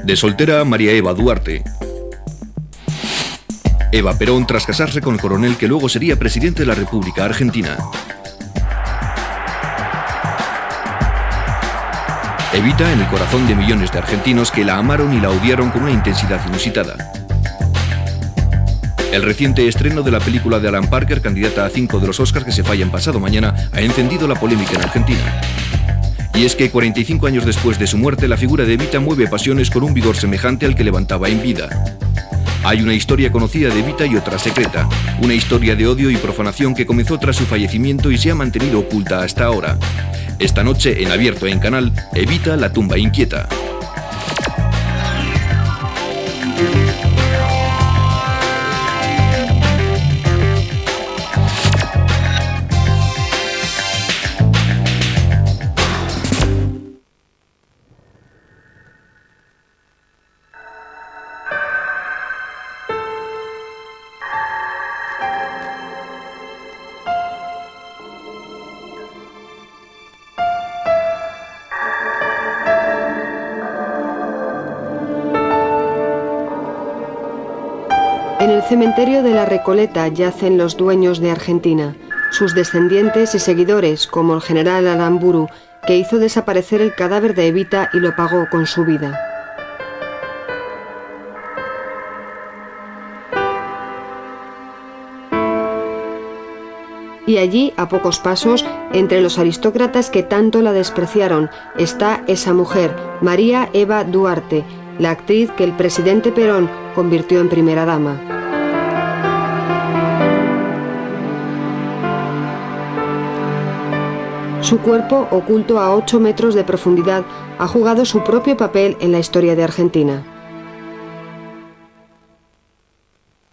De soltera a María Eva Duarte. Eva Perón tras casarse con el coronel que luego sería presidente de la República Argentina. Evita en el corazón de millones de argentinos que la amaron y la odiaron con una intensidad inusitada. El reciente estreno de la película de Alan Parker, candidata a 5 de los Oscars que se fallan pasado mañana, ha encendido la polémica en Argentina. Y es que 45 años después de su muerte, la figura de Evita mueve pasiones con un vigor semejante al que levantaba en vida. Hay una historia conocida de Evita y otra secreta. Una historia de odio y profanación que comenzó tras su fallecimiento y se ha mantenido oculta hasta ahora. Esta noche, en Abierto en Canal, Evita, la tumba inquieta. En el cementerio de la Recoleta yacen los dueños de Argentina, sus descendientes y seguidores, como el general Aramburu, que hizo desaparecer el cadáver de Evita y lo pagó con su vida. Y allí, a pocos pasos, entre los aristócratas que tanto la despreciaron, está esa mujer, María Eva Duarte, la actriz que el presidente Perón convirtió en primera dama. Su cuerpo, oculto a 8 metros de profundidad, ha jugado su propio papel en la historia de Argentina.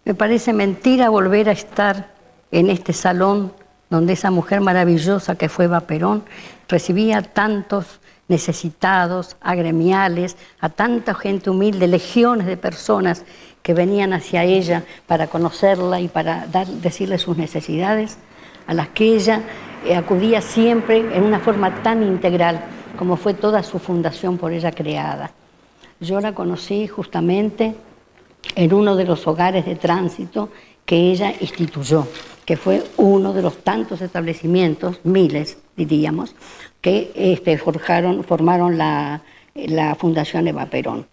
Me parece mentira volver a estar en este salón donde esa mujer maravillosa que fue Eva Perón recibía a tantos necesitados, agremiales, a tanta gente humilde, legiones de personas que venían hacia ella para conocerla y para decirle sus necesidades, a las que ella acudía siempre en una forma tan integral como fue toda su fundación por ella creada. Yo la conocí justamente en uno de los hogares de tránsito que ella instituyó, que fue uno de los tantos establecimientos, miles diríamos, que formaron la Fundación Eva Perón.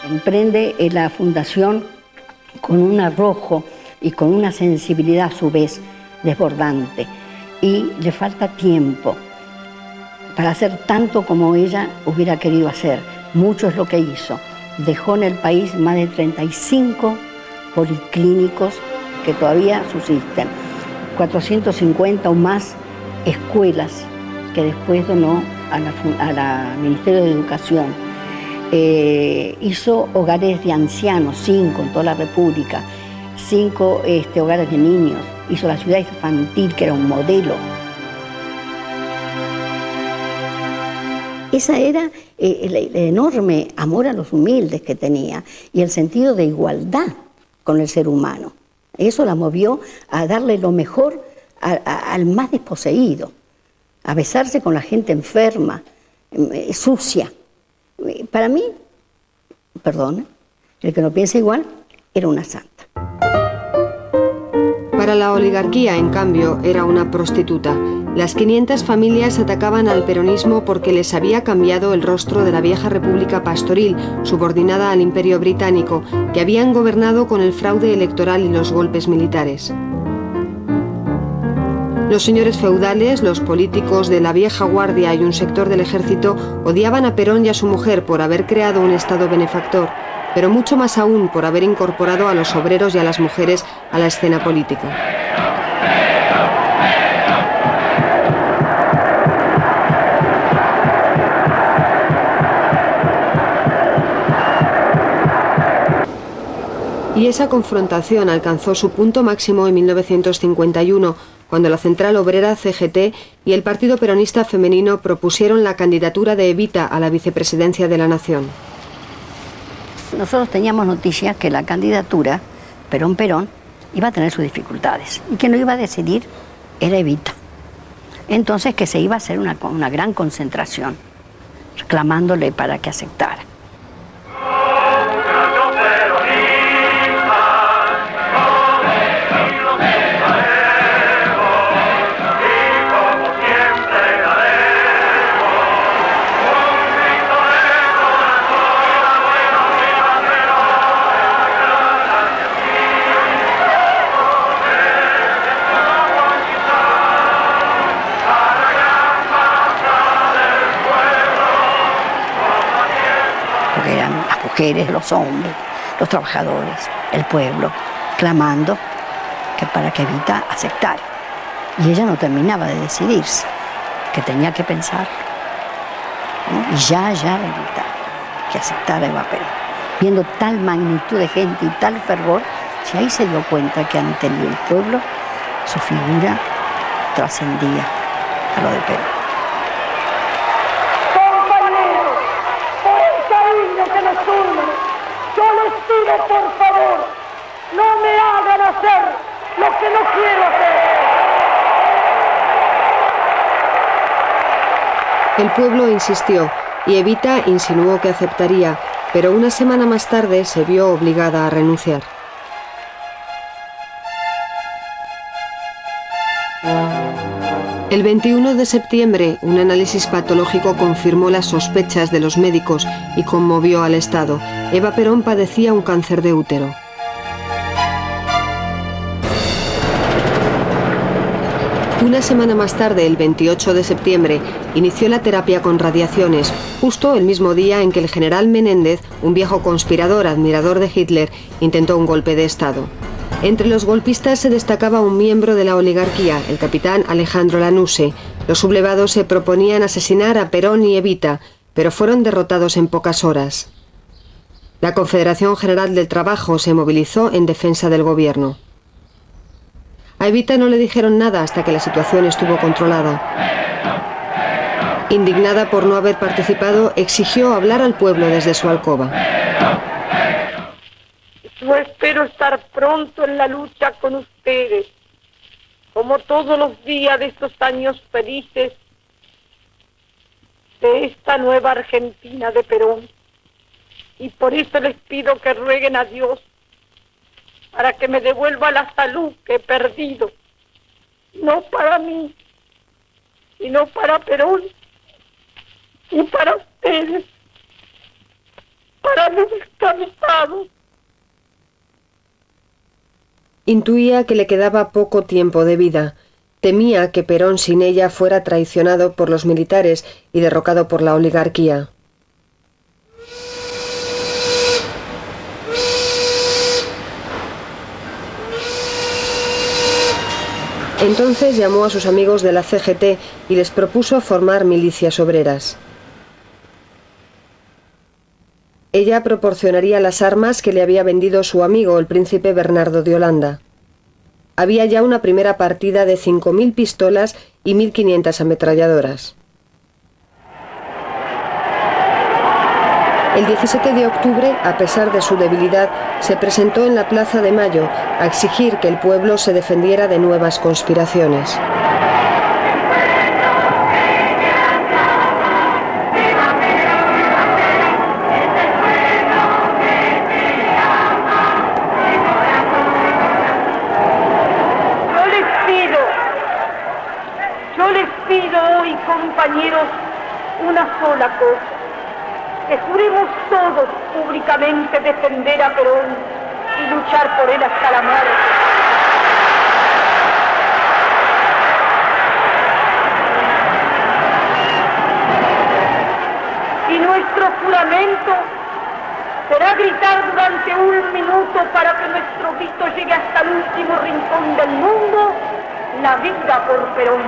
Emprende la fundación con un arrojo y con una sensibilidad a su vez desbordante, y le falta tiempo para hacer tanto como ella hubiera querido hacer. Mucho es lo que hizo. Dejó en el país más de 35 policlínicos que todavía subsisten, 450 o más escuelas que después donó a la Ministerio de Educación. Hizo hogares de ancianos, 5 en toda la República, 5 hogares de niños. Hizo la ciudad infantil, que era un modelo. Esa era el enorme amor a los humildes que tenía y el sentido de igualdad con el ser humano. Eso la movió a darle lo mejor al más desposeído, a besarse con la gente enferma, sucia. Para mí, perdón, el que no piensa igual, era una santa. Para la oligarquía, en cambio, era una prostituta. Las 500 familias atacaban al peronismo porque les había cambiado el rostro de la vieja república pastoril, subordinada al Imperio Británico, que habían gobernado con el fraude electoral y los golpes militares. Los señores feudales, los políticos de la vieja guardia y un sector del ejército odiaban a Perón y a su mujer por haber creado un Estado benefactor, pero mucho más aún por haber incorporado a los obreros y a las mujeres a la escena política. Y esa confrontación alcanzó su punto máximo en 1951, cuando la Central Obrera CGT y el Partido Peronista Femenino propusieron la candidatura de Evita a la vicepresidencia de la Nación. Nosotros teníamos noticias que la candidatura Perón-Perón iba a tener sus dificultades y que no iba a decidir era Evita. Entonces que se iba a hacer una gran concentración. reclamándole para que aceptara. Porque eran las mujeres, los hombres, los trabajadores, el pueblo, clamando para que Evita aceptara. Y ella no terminaba de decidirse, que tenía que pensar, ¿no? Y ya Evita, que aceptara Eva Perón. Viendo tal magnitud de gente y tal fervor, si ahí se dio cuenta que ante el pueblo su figura trascendía a lo de Perón. Yo les pido, por favor, no me hagan hacer lo que no quiero hacer. El pueblo insistió y Evita insinuó que aceptaría, pero una semana más tarde se vio obligada a renunciar. El 21 de septiembre, un análisis patológico confirmó las sospechas de los médicos y conmovió al Estado. Eva Perón padecía un cáncer de útero. Una semana más tarde, el 28 de septiembre, inició la terapia con radiaciones, justo el mismo día en que el general Menéndez, un viejo conspirador admirador de Hitler, intentó un golpe de Estado. Entre los golpistas se destacaba un miembro de la oligarquía, el capitán Alejandro Lanuse. Los sublevados se proponían asesinar a Perón y Evita, pero fueron derrotados en pocas horas. La Confederación General del Trabajo se movilizó en defensa del gobierno. A Evita no le dijeron nada hasta que la situación estuvo controlada. Indignada por no haber participado, exigió hablar al pueblo desde su alcoba. Yo espero estar pronto en la lucha con ustedes, como todos los días de estos años felices de esta nueva Argentina de Perón. Y por eso les pido que rueguen a Dios para que me devuelva la salud que he perdido, no para mí, sino para Perón y para ustedes, para los descansados. Intuía que le quedaba poco tiempo de vida. Temía que Perón sin ella fuera traicionado por los militares y derrocado por la oligarquía. Entonces llamó a sus amigos de la CGT y les propuso formar milicias obreras. Ella proporcionaría las armas que le había vendido su amigo, el príncipe Bernardo de Holanda. Había ya una primera partida de 5.000 pistolas y 1.500 ametralladoras. El 17 de octubre, a pesar de su debilidad, se presentó en la Plaza de Mayo a exigir que el pueblo se defendiera de nuevas conspiraciones. Compañeros, una sola cosa, que juremos todos públicamente defender a Perón y luchar por él hasta la muerte. Y nuestro juramento será gritar durante 1 minuto para que nuestro grito llegue hasta el último rincón del mundo: la vida por Perón.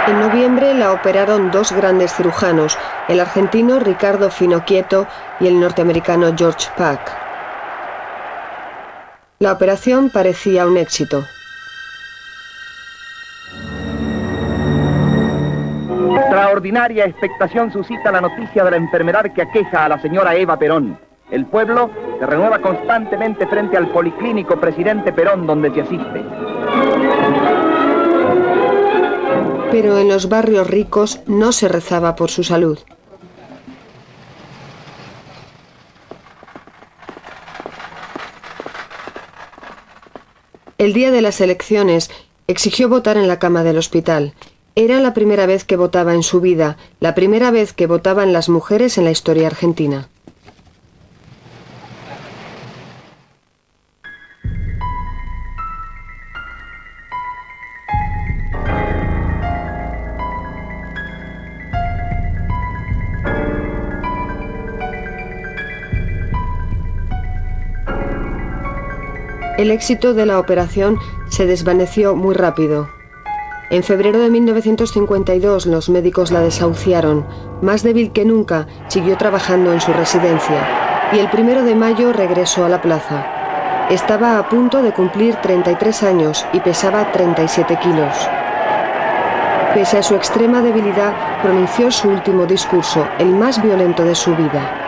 En noviembre la operaron 2 grandes cirujanos, el argentino Ricardo Finocchieto y el norteamericano George Pack. La operación parecía un éxito. extraordinaria expectación suscita la noticia de la enfermedad que aqueja a la señora Eva Perón. El pueblo se renueva constantemente frente al policlínico Presidente Perón donde se asiste. Pero en los barrios ricos no se rezaba por su salud. El día de las elecciones exigió votar en la cama del hospital. Era la primera vez que votaba en su vida, la primera vez que votaban las mujeres en la historia argentina. El éxito de la operación se desvaneció muy rápido. En febrero de 1952 los médicos la desahuciaron. Más débil que nunca, siguió trabajando en su residencia y el 1 de mayo regresó a la plaza. Estaba a punto de cumplir 33 años y pesaba 37 kilos. Pese a su extrema debilidad, pronunció su último discurso, el más violento de su vida.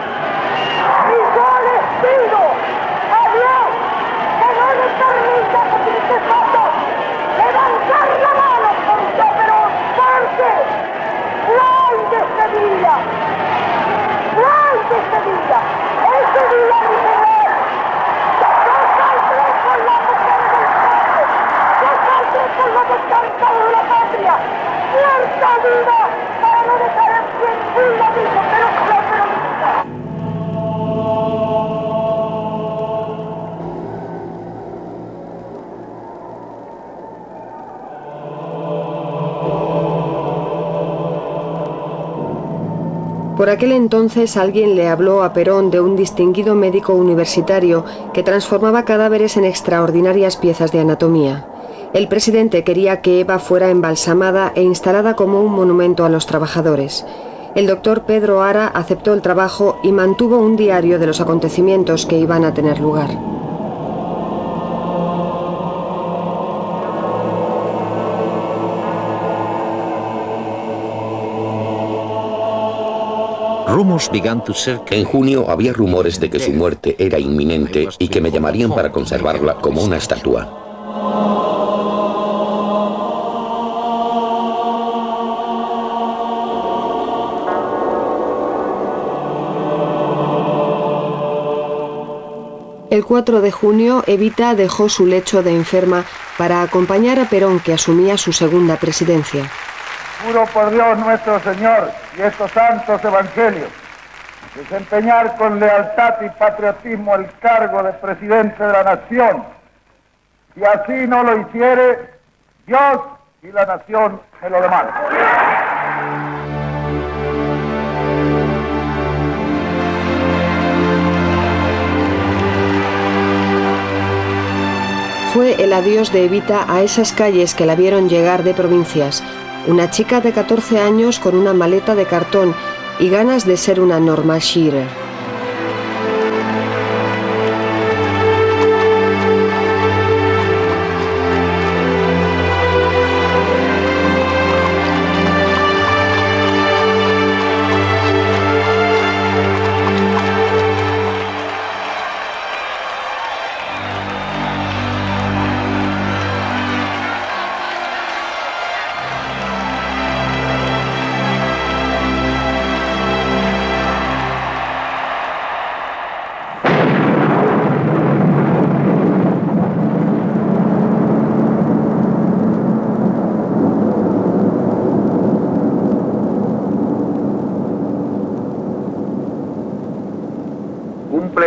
Por aquel entonces alguien le habló a Perón de un distinguido médico universitario que transformaba cadáveres en extraordinarias piezas de anatomía. El presidente quería que Eva fuera embalsamada e instalada como un monumento a los trabajadores. El doctor Pedro Ara aceptó el trabajo y mantuvo un diario de los acontecimientos que iban a tener lugar. En junio había rumores de que su muerte era inminente y que me llamarían para conservarla como una estatua. El 4 de junio, Evita dejó su lecho de enferma para acompañar a Perón, que asumía su segunda presidencia. Juro por Dios nuestro Señor y estos santos evangelios, desempeñar con lealtad y patriotismo el cargo de presidente de la nación. Si así no lo hiciere, Dios y la nación me lo demandan. Fue el adiós de Evita a esas calles que la vieron llegar de provincias. Una chica de 14 años con una maleta de cartón y ganas de ser una Norma Shearer.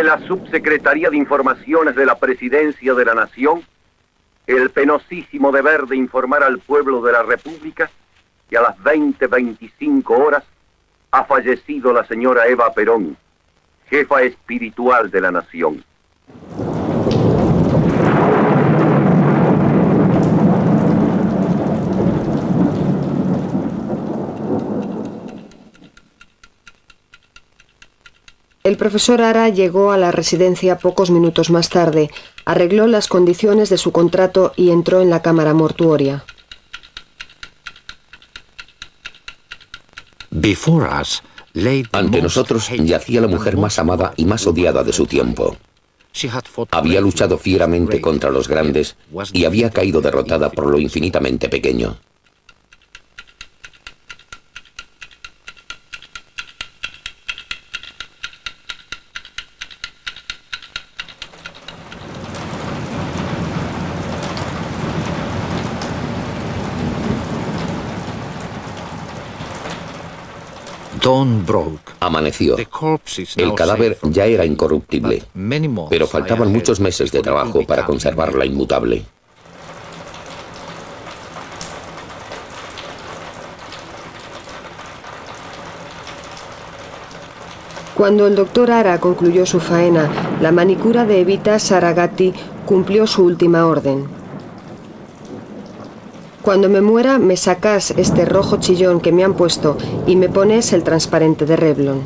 La Subsecretaría de Informaciones de la Presidencia de la Nación el penosísimo deber de informar al pueblo de la República que a las 20:25 horas ha fallecido la señora Eva Perón, jefa espiritual de la nación. El profesor Ara llegó a la residencia pocos minutos más tarde, arregló las condiciones de su contrato y entró en la cámara mortuoria. Ante nosotros yacía la mujer más amada y más odiada de su tiempo. Había luchado fieramente contra los grandes y había caído derrotada por lo infinitamente pequeño. Amaneció. El cadáver ya era incorruptible, pero faltaban muchos meses de trabajo para conservarla inmutable. Cuando el doctor Ara concluyó su faena, la manicura de Evita Saragatti cumplió su última orden. Cuando me muera, me sacas este rojo chillón que me han puesto y me pones el transparente de Revlon.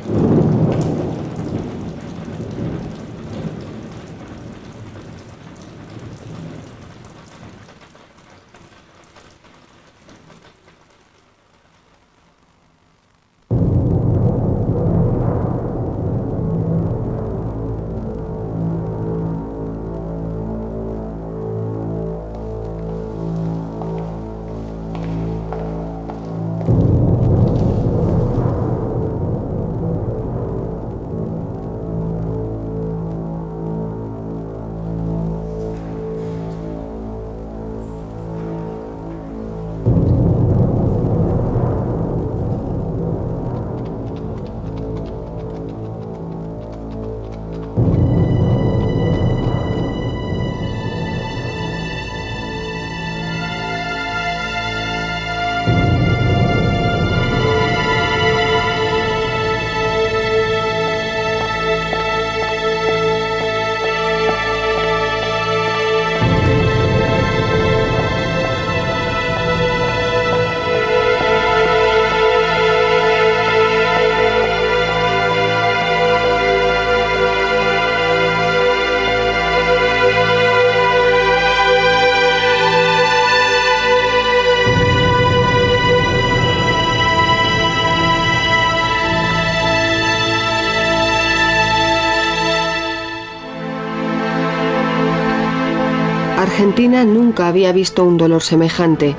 Argentina nunca había visto un dolor semejante.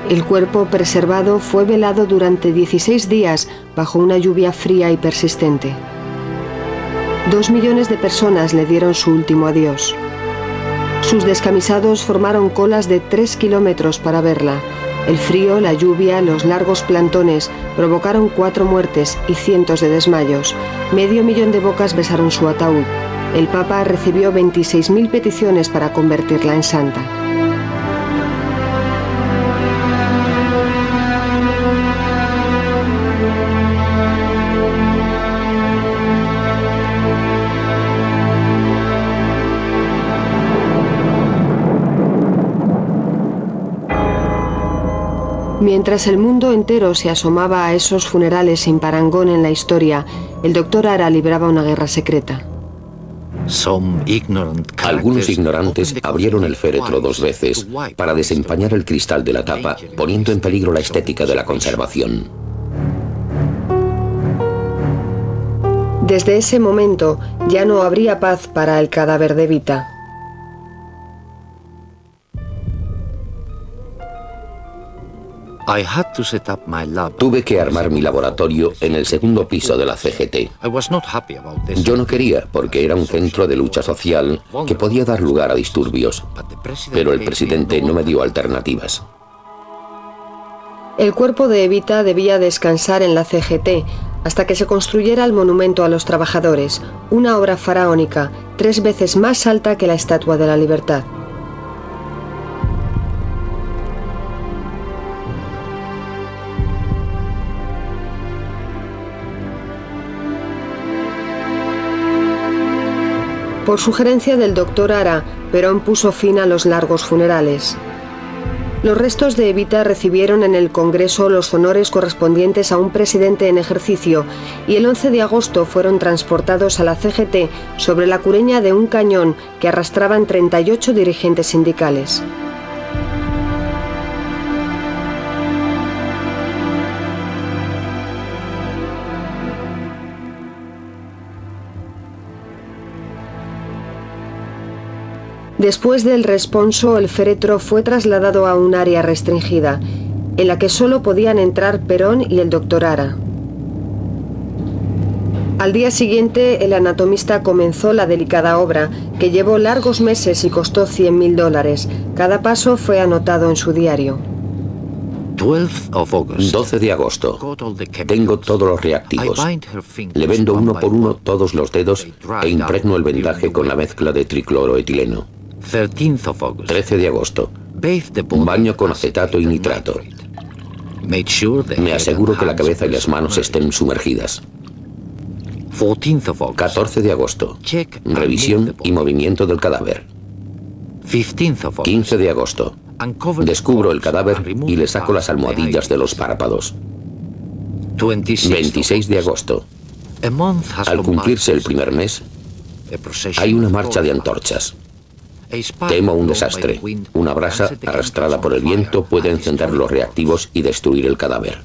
El cuerpo preservado fue velado durante 16 días bajo una lluvia fría y persistente. 2 millones de personas le dieron su último adiós. Sus descamisados formaron colas de 3 kilómetros para verla. El frío, la lluvia, los largos plantones provocaron 4 muertes y cientos de desmayos. 500.000 de bocas besaron su ataúd. El Papa recibió 26.000 peticiones para convertirla en santa. Mientras el mundo entero se asomaba a esos funerales sin parangón en la historia, el doctor Ara libraba una guerra secreta. Algunos ignorantes abrieron el féretro 2 veces para desempañar el cristal de la tapa, poniendo en peligro la estética de la conservación. Desde ese momento ya no habría paz para el cadáver de Evita. Tuve que armar mi laboratorio en el 2º piso de la CGT. Yo no quería, porque era un centro de lucha social que podía dar lugar a disturbios, pero el presidente no me dio alternativas. El cuerpo de Evita debía descansar en la CGT hasta que se construyera el monumento a los trabajadores, una obra faraónica 3 veces más alta que la Estatua de la Libertad. Por sugerencia del doctor Ara, Perón puso fin a los largos funerales. Los restos de Evita recibieron en el Congreso los honores correspondientes a un presidente en ejercicio y el 11 de agosto fueron transportados a la CGT sobre la cureña de un cañón que arrastraban 38 dirigentes sindicales. Después del responso, el féretro fue trasladado a un área restringida, en la que solo podían entrar Perón y el doctor Ara. Al día siguiente, el anatomista comenzó la delicada obra, que llevó largos meses y costó $100.000. Cada paso fue anotado en su diario. 12 de agosto. Tengo todos los reactivos. Le vendo uno por uno todos los dedos e impregno el vendaje con la mezcla de tricloroetileno. 13 de agosto. Baño con acetato y nitrato. Me aseguro que la cabeza y las manos estén sumergidas. 14 de agosto. Revisión y movimiento del cadáver. 15 de agosto. Descubro el cadáver y le saco las almohadillas de los párpados. 26 de agosto. Al cumplirse el primer mes, hay una marcha de antorchas. Temo un desastre. Una brasa arrastrada por el viento puede encender los reactivos y destruir el cadáver.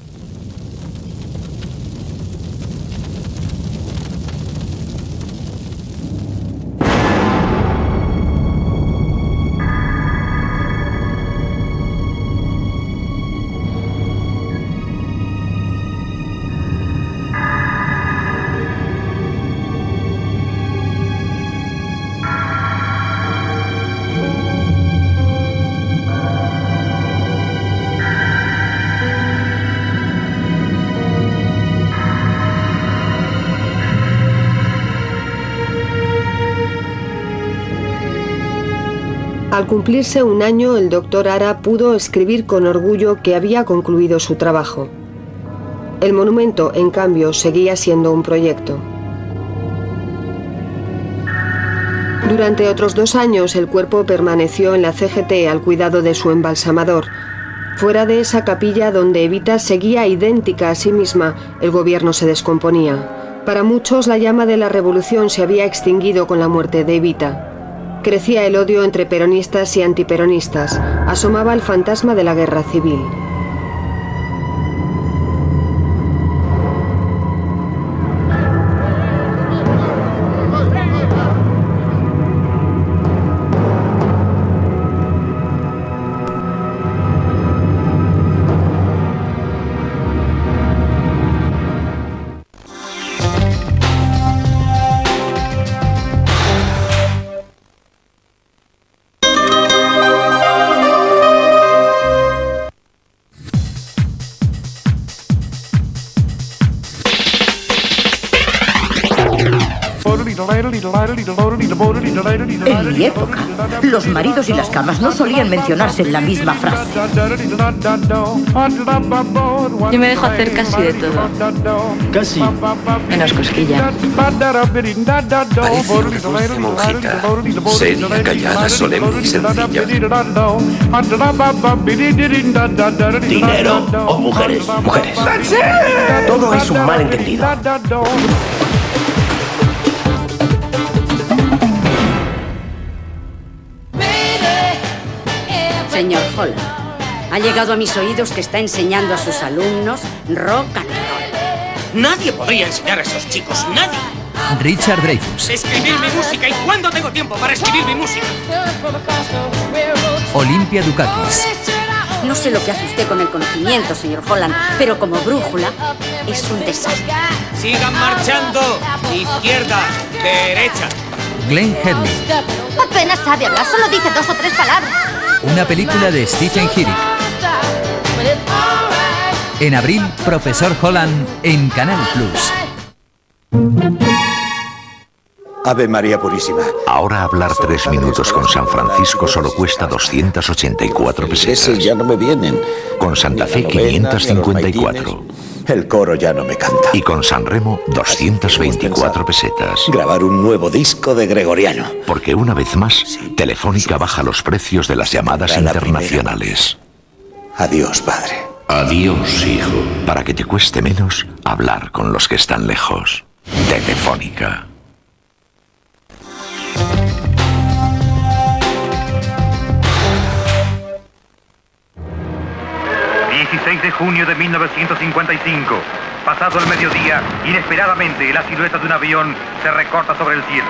Al cumplirse un año, el doctor Ara pudo escribir con orgullo que había concluido su trabajo. El monumento, en cambio, seguía siendo un proyecto. Durante otros 2 años, el cuerpo permaneció en la CGT al cuidado de su embalsamador. Fuera de esa capilla donde Evita seguía idéntica a sí misma, el gobierno se descomponía. Para muchos, la llama de la revolución se había extinguido con la muerte de Evita. Crecía el odio entre peronistas y antiperonistas. Asomaba el fantasma de la guerra civil. En mi época, los maridos y las camas no solían mencionarse en la misma frase. Yo me dejo hacer casi de todo. Casi. Menos cosquilla. Parece una dulce monjita, seria, callada, solemne y sencilla. ¿Dinero o mujeres? Mujeres. Todo es un malentendido. Señor Holland, ha llegado a mis oídos que está enseñando a sus alumnos rock and roll. Nadie podría enseñar a esos chicos, nadie. Richard Dreyfuss. Escribir mi música, ¿y cuándo tengo tiempo para escribir mi música? Olympia Dukakis. No sé lo que hace usted con el conocimiento, señor Holland, pero como brújula es un desastre. Sigan marchando. Izquierda, derecha. Glenn Headley. Apenas sabe hablar, solo dice 2 o 3 palabras. Una película de Stephen Hillick. En abril, Profesor Holland en Canal Plus. Ave María Purísima. Ahora hablar 3 minutos con San Francisco solo cuesta 284 pesetas. Ese ya no me vienen. Con Santa Fe 554. El coro ya no me canta. Y con San Remo 224 pesetas. Grabar un nuevo disco de Gregoriano. Porque una vez más, Telefónica baja los precios de las llamadas internacionales. Adiós, padre. Adiós, hijo. Para que te cueste menos hablar con los que están lejos. Telefónica. ...16 de junio de 1955... ...pasado el mediodía... ...inesperadamente la silueta de un avión... ...se recorta sobre el cielo.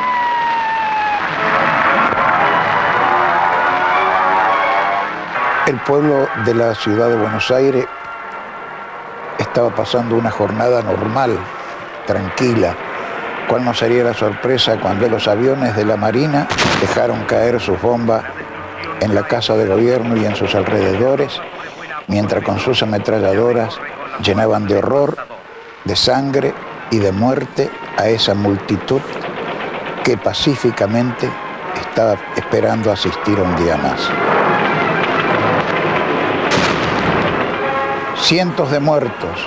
El pueblo de la ciudad de Buenos Aires estaba pasando una jornada normal, tranquila, cuál no sería la sorpresa cuando los aviones de la Marina dejaron caer sus bombas en la Casa de Gobierno y en sus alrededores, mientras con sus ametralladoras llenaban de horror, de sangre y de muerte a esa multitud que pacíficamente estaba esperando asistir un día más. Cientos de muertos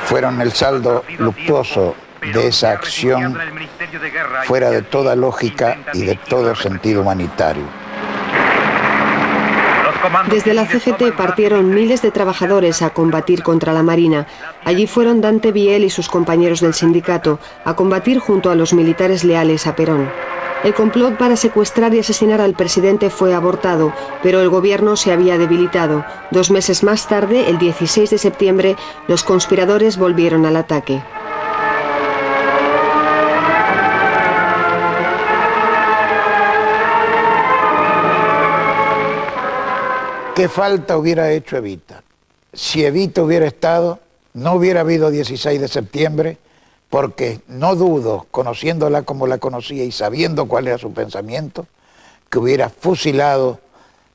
fueron el saldo luctuoso de esa acción fuera de toda lógica y de todo sentido humanitario. Desde la CGT partieron miles de trabajadores a combatir contra la Marina. Allí fueron Dante Biel y sus compañeros del sindicato a combatir junto a los militares leales a Perón. El complot para secuestrar y asesinar al presidente fue abortado, pero el gobierno se había debilitado. 2 meses más tarde, el 16 de septiembre, los conspiradores volvieron al ataque. ¿Qué falta hubiera hecho Evita? Si Evita hubiera estado, no hubiera habido 16 de septiembre, porque no dudo, conociéndola como la conocía y sabiendo cuál era su pensamiento, que hubiera fusilado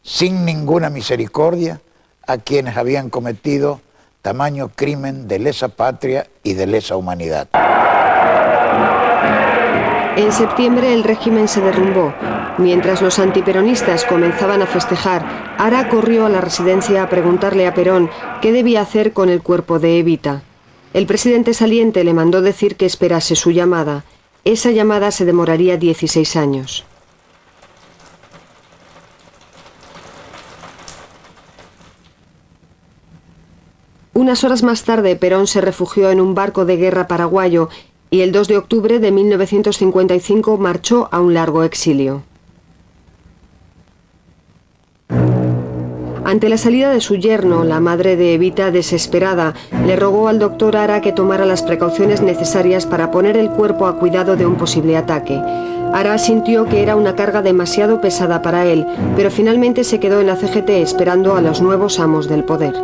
sin ninguna misericordia a quienes habían cometido tamaño crimen de lesa patria y de lesa humanidad. En septiembre el régimen se derrumbó. Mientras los antiperonistas comenzaban a festejar, Ara corrió a la residencia a preguntarle a Perón qué debía hacer con el cuerpo de Evita. El presidente saliente le mandó decir que esperase su llamada. Esa llamada se demoraría 16 años. Unas horas más tarde, Perón se refugió en un barco de guerra paraguayo y el 2 de octubre de 1955 marchó a un largo exilio. Ante la salida de su yerno, la madre de Evita, desesperada, le rogó al doctor Ara que tomara las precauciones necesarias para poner el cuerpo a cuidado de un posible ataque. Ara sintió que era una carga demasiado pesada para él, pero finalmente se quedó en la CGT esperando a los nuevos amos del poder.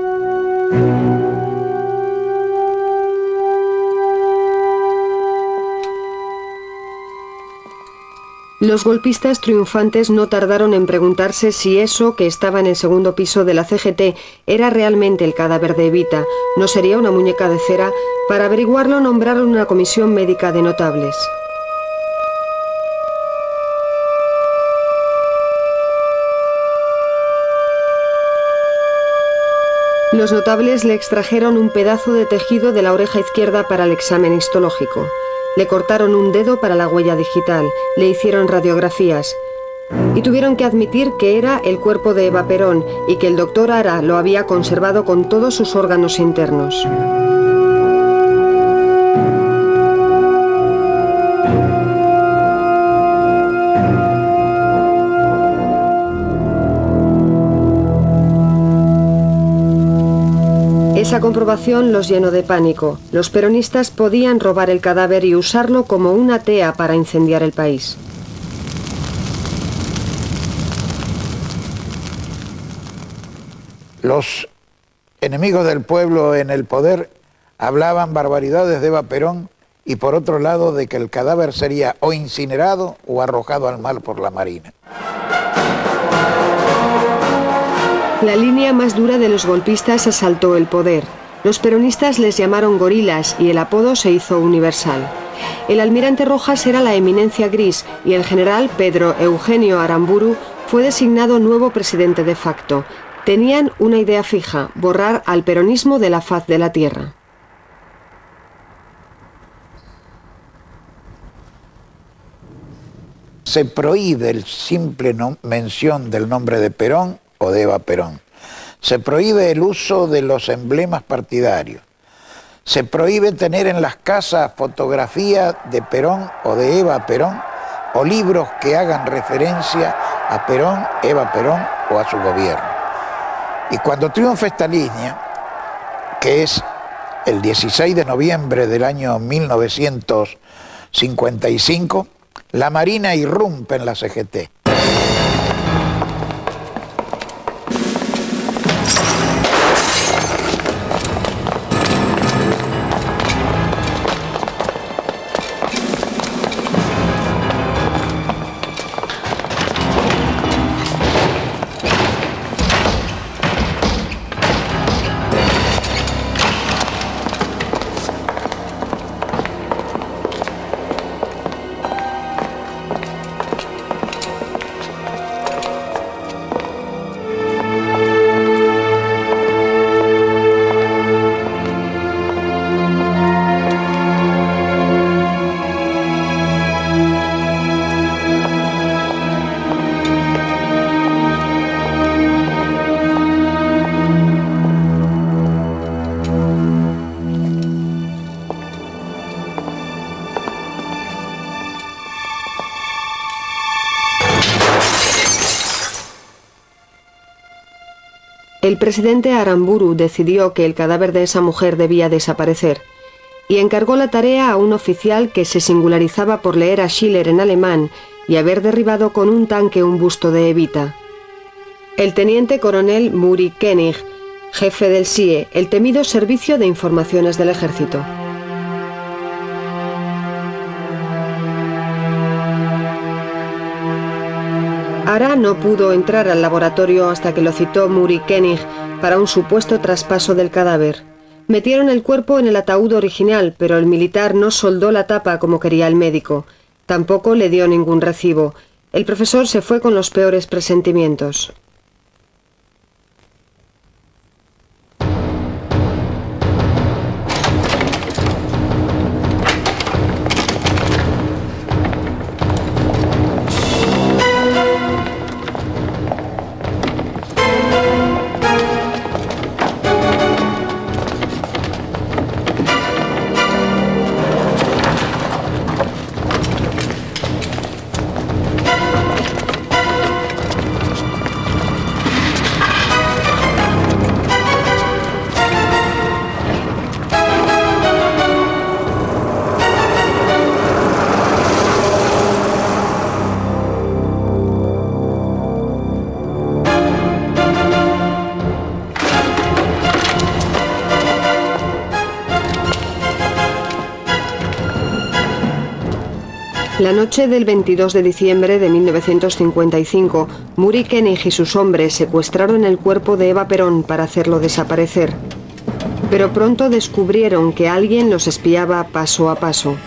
Los golpistas triunfantes no tardaron en preguntarse si eso que estaba en el segundo piso de la CGT era realmente el cadáver de Evita, no sería una muñeca de cera. Para averiguarlo nombraron una comisión médica de notables. Los notables le extrajeron un pedazo de tejido de la oreja izquierda para el examen histológico. Le cortaron un dedo para la huella digital, le hicieron radiografías y tuvieron que admitir que era el cuerpo de Eva Perón y que el doctor Ara lo había conservado con todos sus órganos internos. Esa comprobación los llenó de pánico. Los peronistas podían robar el cadáver y usarlo como una tea para incendiar el país. Los enemigos del pueblo en el poder hablaban barbaridades de Eva Perón y por otro lado de que el cadáver sería o incinerado o arrojado al mar por la Marina. La línea más dura de los golpistas asaltó el poder. Los peronistas les llamaron gorilas y el apodo se hizo universal. El almirante Rojas era la eminencia gris y el general Pedro Eugenio Aramburu fue designado nuevo presidente de facto. Tenían una idea fija: borrar al peronismo de la faz de la tierra. Se prohíbe el simple mención del nombre de Perón o de Eva Perón. Se prohíbe el uso de los emblemas partidarios. Se prohíbe tener en las casas fotografías de Perón o de Eva Perón o libros que hagan referencia a Perón, Eva Perón o a su gobierno. Y cuando triunfa esta línea, que es el 16 de noviembre del año 1955, la Marina irrumpe en la CGT. El presidente Aramburu decidió que el cadáver de esa mujer debía desaparecer y encargó la tarea a un oficial que se singularizaba por leer a Schiller en alemán y haber derribado con un tanque un busto de Evita. El teniente coronel Muri Koenig, jefe del SIE, el temido Servicio de Informaciones del Ejército. Ara no pudo entrar al laboratorio hasta que lo citó Muri Koenig para un supuesto traspaso del cadáver. Metieron el cuerpo en el ataúd original, pero el militar no soldó la tapa como quería el médico. Tampoco le dio ningún recibo. El profesor se fue con los peores presentimientos. La noche del 22 de diciembre de 1955, Muri Koenig y sus hombres secuestraron el cuerpo de Eva Perón para hacerlo desaparecer. Pero pronto descubrieron que alguien los espiaba paso a paso.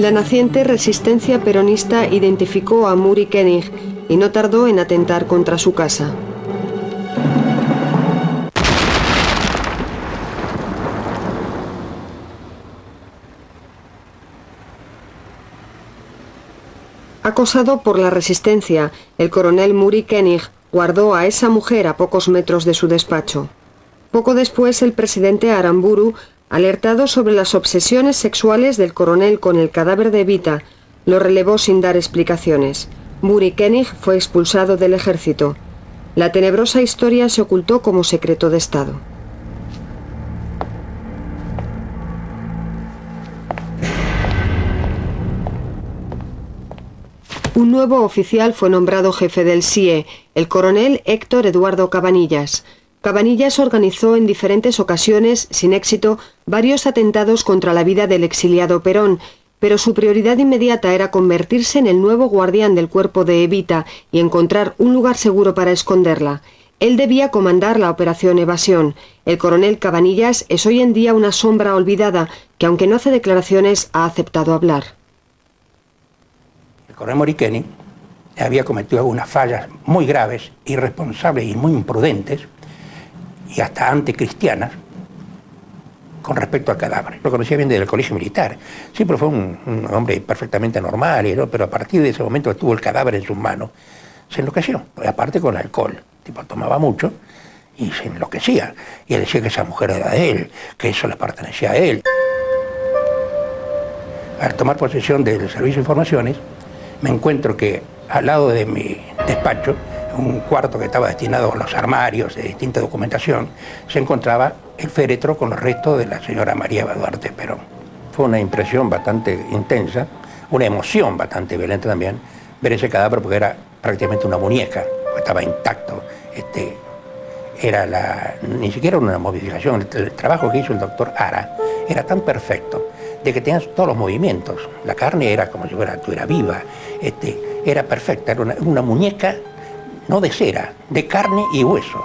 La naciente resistencia peronista identificó a Muri Koenig y no tardó en atentar contra su casa. Acosado por la resistencia, el coronel Muri Koenig guardó a esa mujer a pocos metros de su despacho. Poco después, el presidente Aramburu, alertado sobre las obsesiones sexuales del coronel con el cadáver de Evita, lo relevó sin dar explicaciones. Muri Koenig fue expulsado del ejército. La tenebrosa historia se ocultó como secreto de Estado. Un nuevo oficial fue nombrado jefe del SIE, el coronel Héctor Eduardo Cabanillas. Cabanillas organizó en diferentes ocasiones, sin éxito, varios atentados contra la vida del exiliado Perón, pero su prioridad inmediata era convertirse en el nuevo guardián del cuerpo de Evita y encontrar un lugar seguro para esconderla. Él debía comandar la operación Evasión. El coronel Cabanillas es hoy en día una sombra olvidada que, aunque no hace declaraciones, ha aceptado hablar. El coronel Muri Koenig había cometido algunas fallas muy graves, irresponsables y muy imprudentes, y hasta anticristianas, con respecto al cadáver. Lo conocía bien desde el colegio militar. Siempre fue un hombre perfectamente normal, ¿no? Pero a partir de ese momento que tuvo el cadáver en sus manos, se enloqueció. Y aparte con alcohol. El tipo tomaba mucho y se enloquecía. Y él decía que esa mujer era de él, que eso le pertenecía a él. Al tomar posesión del Servicio de Informaciones, me encuentro que al lado de mi despacho, un cuarto que estaba destinado a los armarios de distinta documentación, se encontraba el féretro con los restos de la señora María Eva Duarte Perón. Fue una impresión bastante intensa, una emoción bastante violenta también, ver ese cadáver porque era prácticamente una muñeca, estaba intacto, ni siquiera una modificación. El trabajo que hizo el doctor Ara era tan perfecto de que tenías todos los movimientos. La carne era como si estuviera viva, era perfecta, era una muñeca no de cera, de carne y hueso.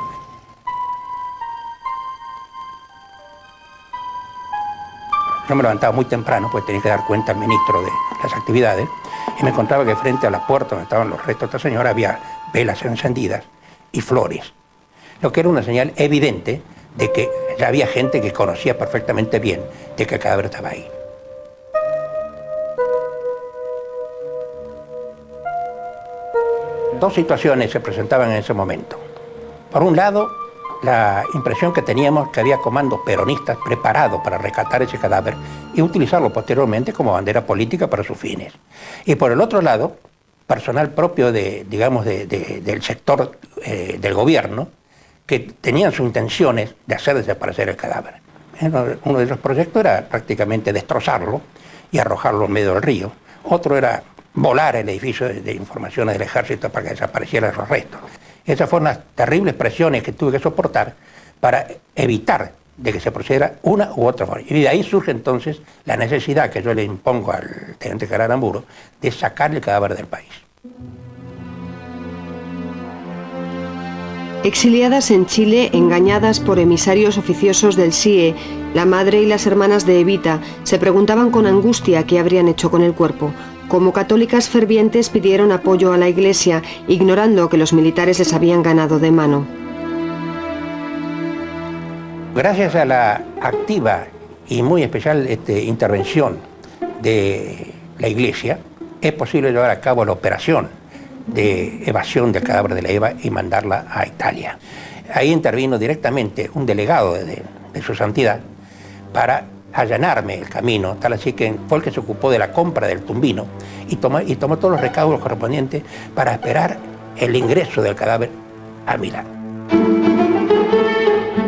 Yo me levantaba muy temprano, pues tenía que dar cuenta al ministro de las actividades, y me encontraba que frente a la puerta donde estaban los restos de esta señora había velas encendidas y flores, lo que era una señal evidente de que ya había gente que conocía perfectamente bien de que el cadáver estaba ahí. Dos situaciones se presentaban en ese momento. Por un lado, la impresión que teníamos que había comandos peronistas preparados para rescatar ese cadáver y utilizarlo posteriormente como bandera política para sus fines. Y por el otro lado, personal propio del sector del gobierno que tenían sus intenciones de hacer desaparecer el cadáver. Uno de esos proyectos era prácticamente destrozarlo y arrojarlo en medio del río. Otro era volar el edificio de informaciones del ejército para que desaparecieran los restos. Esas fueron las terribles presiones que tuve que soportar para evitar de que se procediera una u otra forma. Y de ahí surge entonces la necesidad que yo le impongo al teniente general Aramburu de sacar el cadáver del país. Exiliadas en Chile, engañadas por emisarios oficiosos del CIE, la madre y las hermanas de Evita se preguntaban con angustia qué habrían hecho con el cuerpo. Como católicas fervientes pidieron apoyo a la Iglesia, ignorando que los militares les habían ganado de mano. Gracias a la activa y muy especial intervención de la Iglesia, es posible llevar a cabo la operación de evasión del cadáver de la Eva y mandarla a Italia. Ahí intervino directamente un delegado de su santidad para allanarme el camino, tal así que fue el que se ocupó de la compra del tumbino y tomó todos los recaudos correspondientes para esperar el ingreso del cadáver a Milán.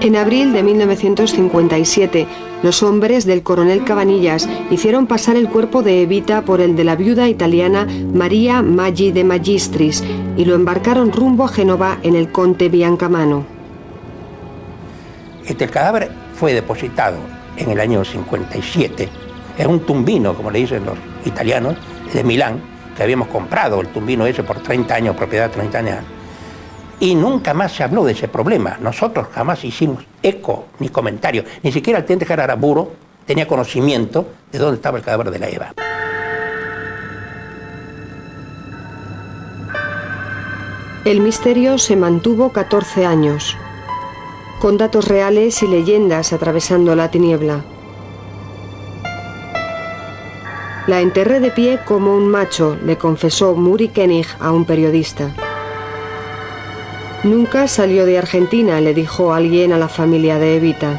En abril de 1957, los hombres del coronel Cabanillas hicieron pasar el cuerpo de Evita por el de la viuda italiana Maria Maggi de Magistris y lo embarcaron rumbo a Génova en el Conte Biancamano. El cadáver fue depositado en el año 57, es un tumbino, como le dicen los italianos, de Milán, que habíamos comprado el tumbino ese por 30 años, propiedad de 30 años, y nunca más se habló de ese problema. Nosotros jamás hicimos eco ni comentario, ni siquiera el teniente general Aramburu tenía conocimiento de dónde estaba el cadáver de la Eva. El misterio se mantuvo 14 años. Con datos reales y leyendas atravesando la tiniebla. La enterré de pie como un macho, le confesó Muri Koenig a un periodista. Nunca salió de Argentina, le dijo alguien a la familia de Evita.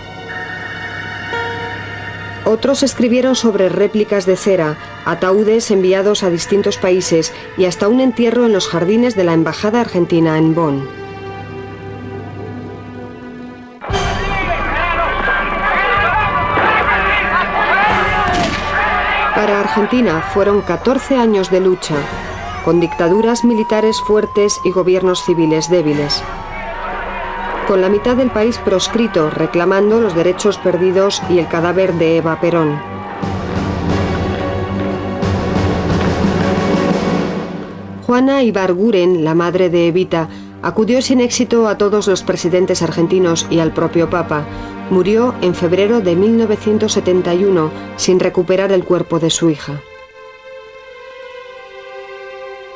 Otros escribieron sobre réplicas de cera, ataúdes enviados a distintos países y hasta un entierro en los jardines de la Embajada Argentina en Bonn. Para Argentina fueron 14 años de lucha, con dictaduras militares fuertes y gobiernos civiles débiles. Con la mitad del país proscrito, reclamando los derechos perdidos y el cadáver de Eva Perón. Juana Ibarguren, la madre de Evita, acudió sin éxito a todos los presidentes argentinos y al propio Papa. Murió en febrero de 1971 sin recuperar el cuerpo de su hija.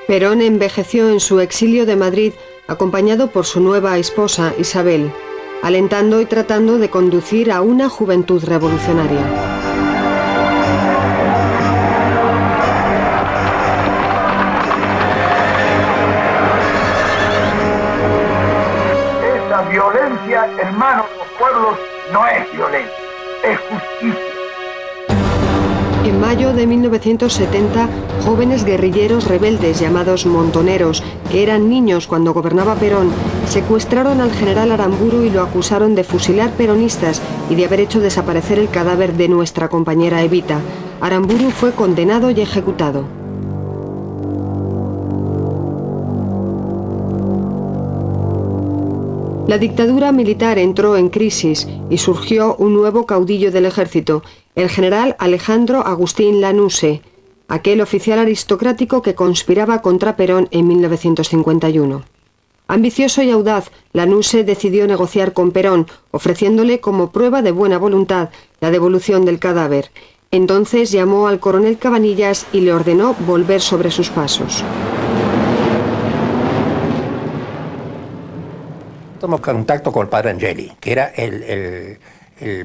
Perón envejeció en su exilio de Madrid acompañado por su nueva esposa Isabel, alentando y tratando de conducir a una juventud revolucionaria. Esa violencia en manos de los pueblos no es violencia, es justicia. En mayo de 1970, jóvenes guerrilleros rebeldes llamados montoneros, que eran niños cuando gobernaba Perón, secuestraron al general Aramburu y lo acusaron de fusilar peronistas y de haber hecho desaparecer el cadáver de nuestra compañera Evita. Aramburu fue condenado y ejecutado. La dictadura militar entró en crisis y surgió un nuevo caudillo del ejército, el general Alejandro Agustín Lanusse, aquel oficial aristocrático que conspiraba contra Perón en 1951. Ambicioso y audaz, Lanusse decidió negociar con Perón, ofreciéndole como prueba de buena voluntad la devolución del cadáver. Entonces llamó al coronel Cabanillas y le ordenó volver sobre sus pasos. Tomamos contacto con el padre Angeli, que era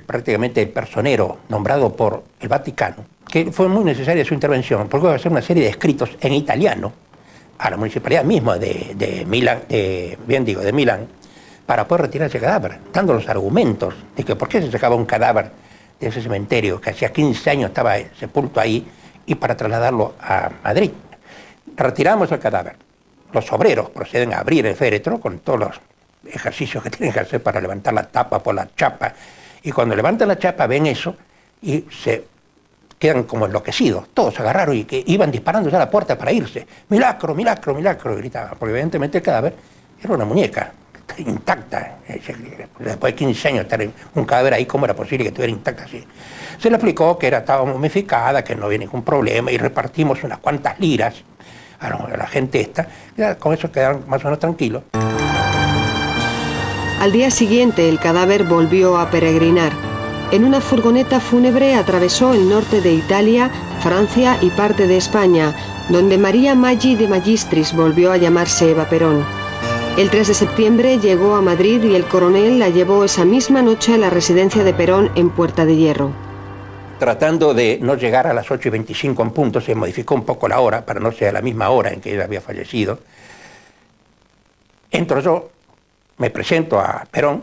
prácticamente el personero nombrado por el Vaticano, que fue muy necesaria su intervención, porque iba a hacer una serie de escritos en italiano a la municipalidad misma de Milán, para poder retirar ese cadáver, dando los argumentos de que por qué se sacaba un cadáver de ese cementerio, que hacía 15 años estaba sepulto ahí, y para trasladarlo a Madrid. Retiramos el cadáver. Los obreros proceden a abrir el féretro con todos los ejercicios que tienen que hacer para levantar la tapa por la chapa, y cuando levantan la chapa ven eso y se quedan como enloquecidos. Todos se agarraron y que iban disparando ya a la puerta para irse. ¡Milagro, milagro, milagro!, gritaban, porque evidentemente el cadáver era una muñeca intacta. Después de 15 años estar un cadáver ahí, ¿cómo era posible que estuviera intacta así? Se le explicó que estaba momificada, que no había ningún problema, y repartimos unas cuantas liras a la gente esta, y con eso quedaron más o menos tranquilos. Al día siguiente, el cadáver volvió a peregrinar. En una furgoneta fúnebre atravesó el norte de Italia, Francia y parte de España, donde María Maggi de Magistris volvió a llamarse Eva Perón. El 3 de septiembre llegó a Madrid y el coronel la llevó esa misma noche a la residencia de Perón en Puerta de Hierro. Tratando de no llegar a las 8:25 en punto, se modificó un poco la hora, para no ser a la misma hora en que ella había fallecido. Entro yo, me presento a Perón,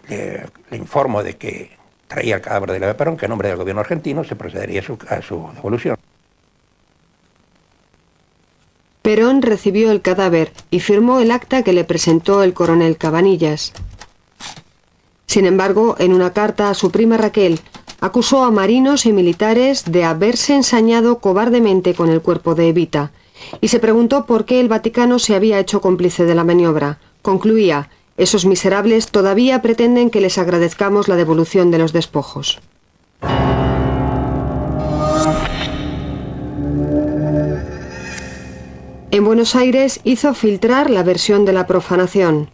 le informo de que traía el cadáver de Eva Perón, que en nombre del gobierno argentino se procedería a su devolución. Perón recibió el cadáver y firmó el acta que le presentó el coronel Cabanillas. Sin embargo, en una carta a su prima Raquel, acusó a marinos y militares de haberse ensañado cobardemente con el cuerpo de Evita, y se preguntó por qué el Vaticano se había hecho cómplice de la maniobra. Concluía: esos miserables todavía pretenden que les agradezcamos la devolución de los despojos. En Buenos Aires hizo filtrar la versión de la profanación,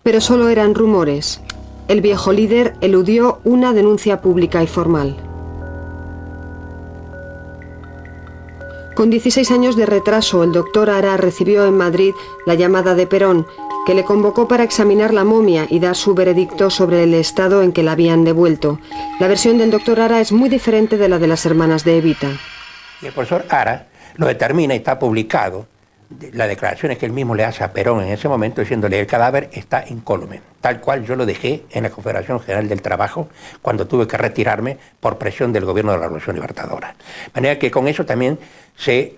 pero solo eran rumores. El viejo líder eludió una denuncia pública y formal. Con 16 años de retraso, el doctor Ara recibió en Madrid la llamada de Perón, que le convocó para examinar la momia y dar su veredicto sobre el estado en que la habían devuelto. La versión del doctor Ara es muy diferente de la de las hermanas de Evita. Y el profesor Ara lo determina y está publicado, las declaraciones que él mismo le hace a Perón en ese momento, diciéndole: el cadáver está incólume, tal cual yo lo dejé en la Confederación General del Trabajo cuando tuve que retirarme por presión del gobierno de la Revolución Libertadora. De manera que con eso también se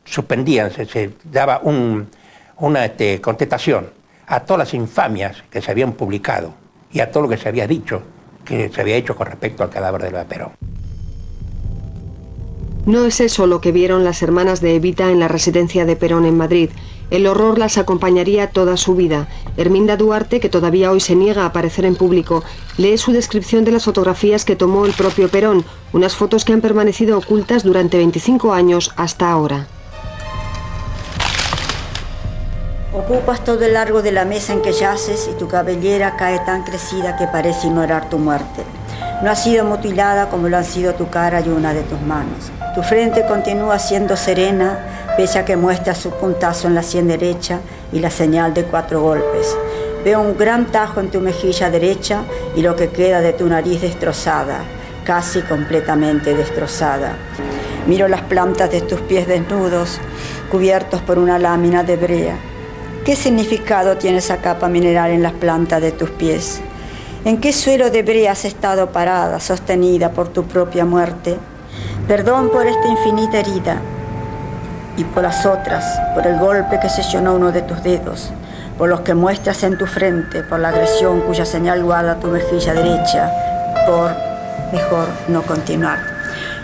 suspendían, se daba una contestación a todas las infamias que se habían publicado y a todo lo que se había dicho, que se había hecho con respecto al cadáver de Eva Perón. No es eso lo que vieron las hermanas de Evita en la residencia de Perón en Madrid. El horror las acompañaría toda su vida. Herminda Duarte, que todavía hoy se niega a aparecer en público, lee su descripción de las fotografías que tomó el propio Perón, unas fotos que han permanecido ocultas durante 25 años hasta ahora. Ocupas todo el largo de la mesa en que yaces y tu cabellera cae tan crecida que parece ignorar tu muerte. No ha sido mutilada como lo han sido tu cara y una de tus manos. Tu frente continúa siendo serena, pese a que muestra su puntazo en la sien derecha y la señal de 4 golpes. Veo un gran tajo en tu mejilla derecha y lo que queda de tu nariz destrozada, casi completamente destrozada. Miro las plantas de tus pies desnudos, cubiertos por una lámina de brea. ¿Qué significado tiene esa capa mineral en las plantas de tus pies? ¿En qué suelo de brea has estado parada, sostenida por tu propia muerte? Perdón por esta infinita herida y por las otras, por el golpe que sesionó uno de tus dedos, por los que muestras en tu frente, por la agresión cuya señal guarda tu mejilla derecha, por mejor no continuar,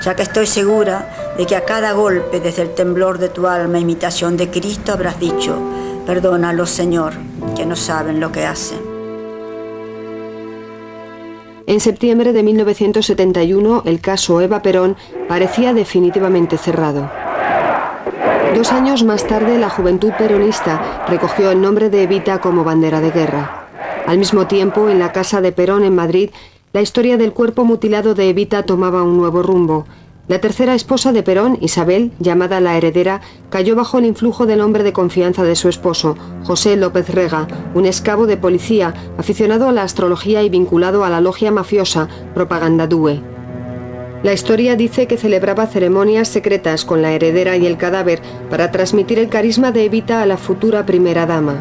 ya que estoy segura de que a cada golpe, desde el temblor de tu alma, imitación de Cristo, habrás dicho: perdónalo, Señor. que no saben lo que hacen. En septiembre de 1971, el caso Eva Perón parecía definitivamente cerrado. 2 años más tarde, la Juventud Peronista recogió el nombre de Evita como bandera de guerra. Al mismo tiempo, en la casa de Perón en Madrid, la historia del cuerpo mutilado de Evita tomaba un nuevo rumbo. La tercera esposa de Perón, Isabel, llamada la heredera, cayó bajo el influjo del hombre de confianza de su esposo, José López Rega, un escabo de policía, aficionado a la astrología y vinculado a la logia mafiosa Propaganda Due. La historia dice que celebraba ceremonias secretas con la heredera y el cadáver para transmitir el carisma de Evita a la futura primera dama.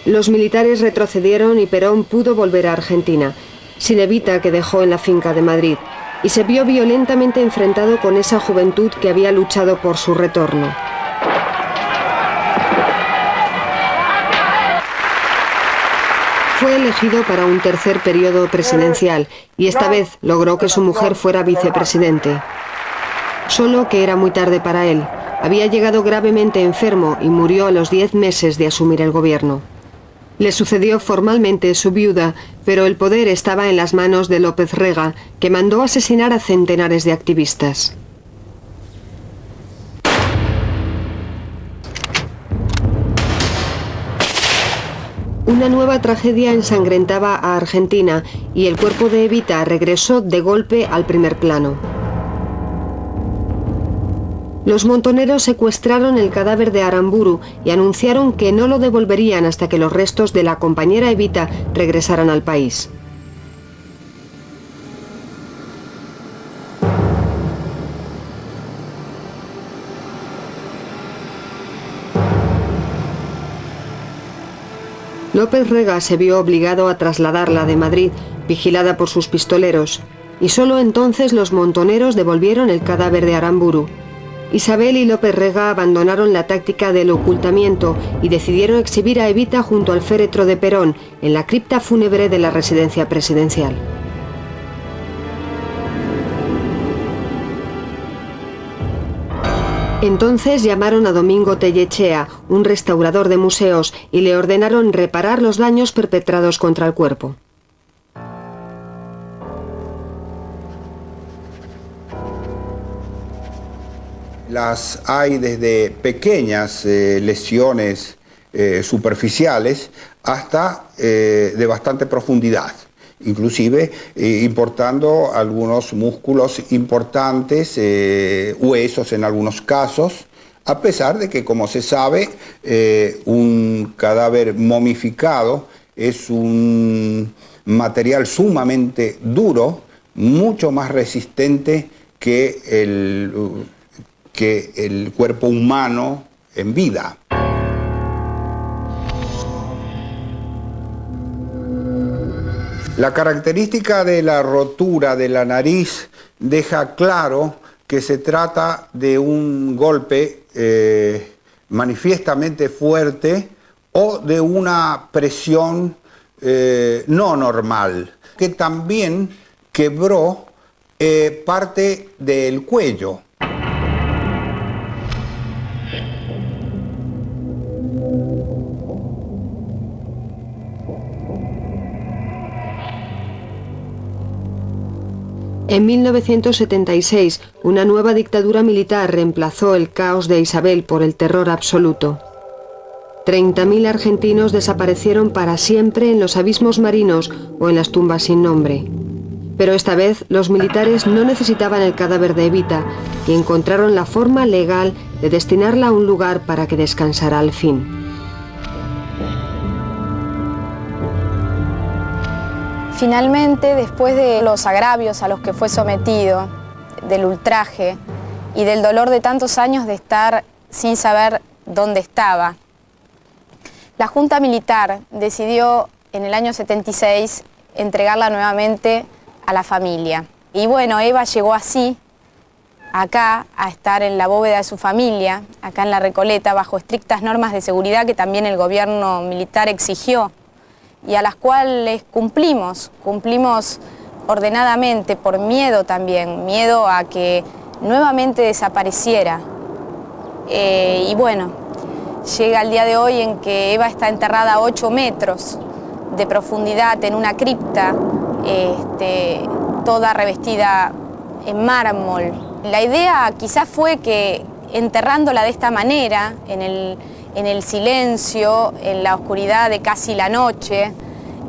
Los militares retrocedieron y Perón pudo volver a Argentina, sin Evita, que dejó en la finca de Madrid, y se vio violentamente enfrentado con esa juventud que había luchado por su retorno. Fue elegido para un tercer periodo presidencial y esta vez logró que su mujer fuera vicepresidente. Solo que era muy tarde para él. Había llegado gravemente enfermo y murió a los 10 meses de asumir el gobierno. Le sucedió formalmente su viuda, pero el poder estaba en las manos de López Rega, que mandó asesinar a centenares de activistas. Una nueva tragedia ensangrentaba a Argentina y el cuerpo de Evita regresó de golpe al primer plano. Los montoneros secuestraron el cadáver de Aramburu y anunciaron que no lo devolverían hasta que los restos de la compañera Evita regresaran al país. López Rega se vio obligado a trasladarla de Madrid, vigilada por sus pistoleros, y solo entonces los montoneros devolvieron el cadáver de Aramburu. Isabel y López Rega abandonaron la táctica del ocultamiento y decidieron exhibir a Evita junto al féretro de Perón, en la cripta fúnebre de la residencia presidencial. Entonces llamaron a Domingo Tellechea, un restaurador de museos, y le ordenaron reparar los daños perpetrados contra el cuerpo. Las hay desde pequeñas lesiones superficiales hasta de bastante profundidad, inclusive importando algunos músculos importantes, huesos en algunos casos, a pesar de que, como se sabe, un cadáver momificado es un material sumamente duro, mucho más resistente que el cuerpo humano en vida. La característica de la rotura de la nariz deja claro que se trata de un golpe manifiestamente fuerte o de una presión no normal, que también quebró parte del cuello. En 1976, una nueva dictadura militar reemplazó el caos de Isabel por el terror absoluto. 30.000 argentinos desaparecieron para siempre en los abismos marinos o en las tumbas sin nombre. Pero esta vez los militares no necesitaban el cadáver de Evita y encontraron la forma legal de destinarla a un lugar para que descansara al fin. Finalmente, después de los agravios a los que fue sometido, del ultraje y del dolor de tantos años de estar sin saber dónde estaba, la Junta Militar decidió en el año 76 entregarla nuevamente a la familia. Y bueno, Eva llegó así, acá, a estar en la bóveda de su familia, acá en la Recoleta, bajo estrictas normas de seguridad que también el gobierno militar exigió, y a las cuales cumplimos ordenadamente, por miedo también, miedo a que nuevamente desapareciera. Y bueno, llega el día de hoy en que Eva está enterrada a 8 metros de profundidad en una cripta, toda revestida en mármol. La idea quizás fue que enterrándola de esta manera, en el silencio, en la oscuridad de casi la noche,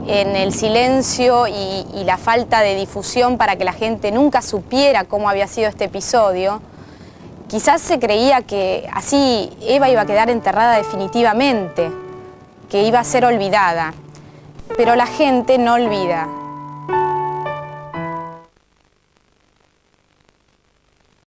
en el silencio y la falta de difusión para que la gente nunca supiera cómo había sido este episodio, quizás se creía que así Eva iba a quedar enterrada definitivamente, que iba a ser olvidada. Pero la gente no olvida.